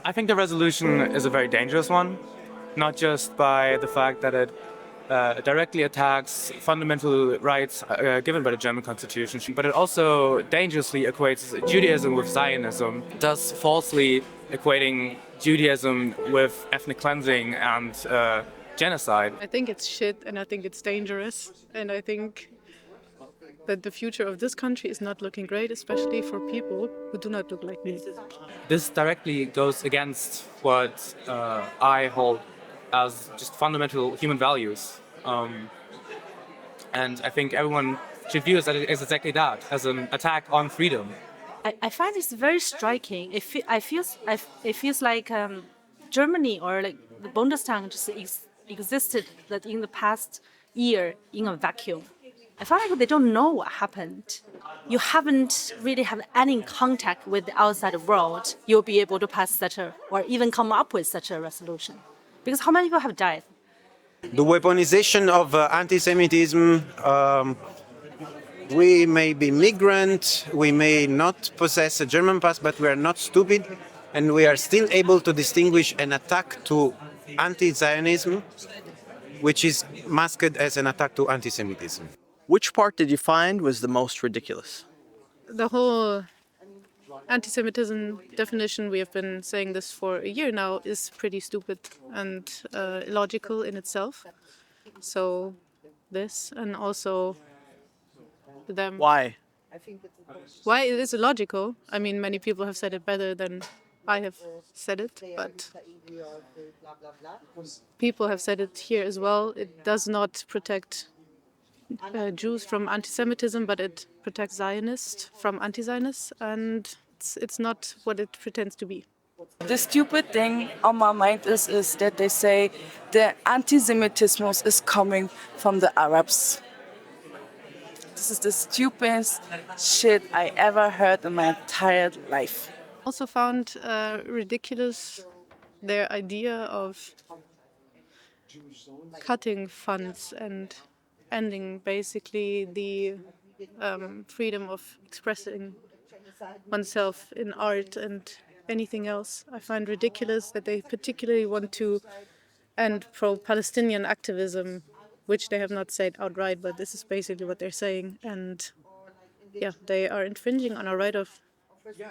I think the resolution is a very dangerous one, not just by the fact that it directly attacks fundamental rights given by the German constitution, but it also dangerously equates Judaism with Zionism, thus falsely equating Judaism with ethnic cleansing and genocide. I think it's shit and I think it's dangerous, and I think that the future of this country is not looking great, especially for people who do not look like me. This directly goes against what I hold as just fundamental human values. And I think everyone should view it as exactly that, as an attack on freedom. I find this very striking. It feels like Germany or like the Bundestag just existed that in the past year in a vacuum. I feel like they don't know what happened. You haven't really had any contact with the outside world. You'll be able to pass such a, or even come up with such a resolution. Because how many people have died? The weaponization of anti-Semitism, we may be migrant, we may not possess a German pass, but we are not stupid, and we are still able to distinguish an attack to anti-Zionism, which is masked as an attack to anti-Semitism. Which part did you find was the most ridiculous? The whole anti-Semitism definition, we have been saying this for a year now, is pretty stupid and illogical in itself. So this, and also them. Why? Why it is illogical? I mean, many people have said it better than I have said it, but people have said it here as well. It does not protect Jews from anti-Semitism, but it protects Zionists from anti-Zionists, and it's not what it pretends to be. The stupid thing on my mind is that they say the anti-Semitism is coming from the Arabs. This is the stupidest shit I ever heard in my entire life. Also found ridiculous their idea of cutting funds and ending basically the freedom of expressing oneself in art and anything else. I find ridiculous that they particularly want to end pro-Palestinian activism, which they have not said outright, but this is basically what they're saying. And yeah, they are infringing on our right of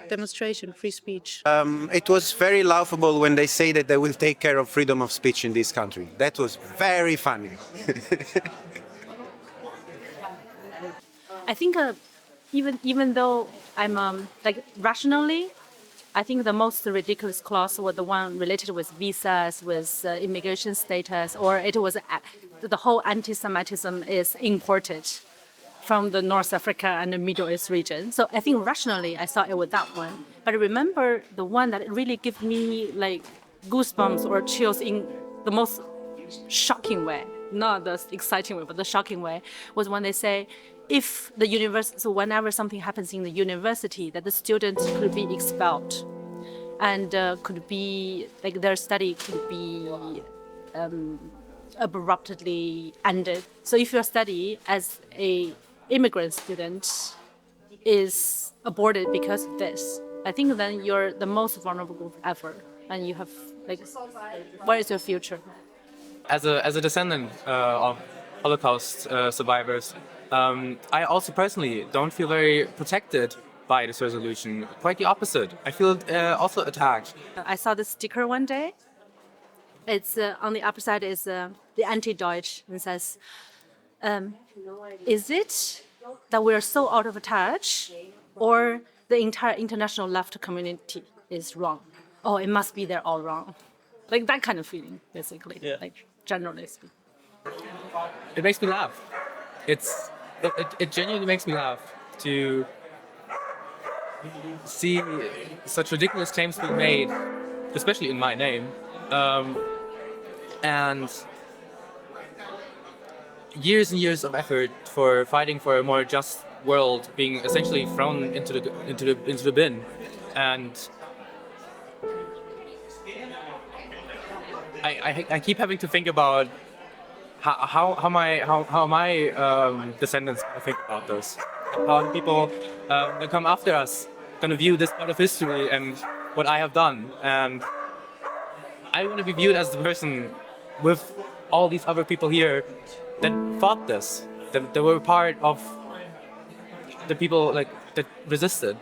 demonstration, free speech. It was very laughable when they say that they will take care of freedom of speech in this country. That was very funny. I think even though I'm like rationally, I think the most ridiculous clause was the one related with visas, with immigration status, or it was the whole anti-Semitism is imported from the North Africa and the Middle East region. So I think rationally I thought it was that one. But I remember the one that really gave me like goosebumps or chills in the most shocking way, not the exciting way, but the shocking way, was when they say, if the university, so whenever something happens in the university, that the students could be expelled and could be, like their study could be abruptly ended. So if your study as a immigrant student is aborted because of this, I think then you're the most vulnerable group ever, and you have like, where is your future? As a descendant of Holocaust survivors, I also personally don't feel very protected by this resolution. Quite the opposite. I feel also attacked. I saw this sticker one day. It's on the upper side is the anti-Deutsch, and says, is it that we're so out of touch, or the entire international left community is wrong? Oh, it must be they're all wrong. Like that kind of feeling, basically, yeah. like generally speaking. It makes me laugh. It genuinely makes me laugh to see such ridiculous claims being made, especially in my name, and years and years of effort for fighting for a more just world being essentially thrown into the bin. And I keep having to think about how my descendants think about this. How people that come after us going to view this part of history and what I have done. And I want to be viewed as the person with all these other people here that fought this, that were part of the people like that resisted.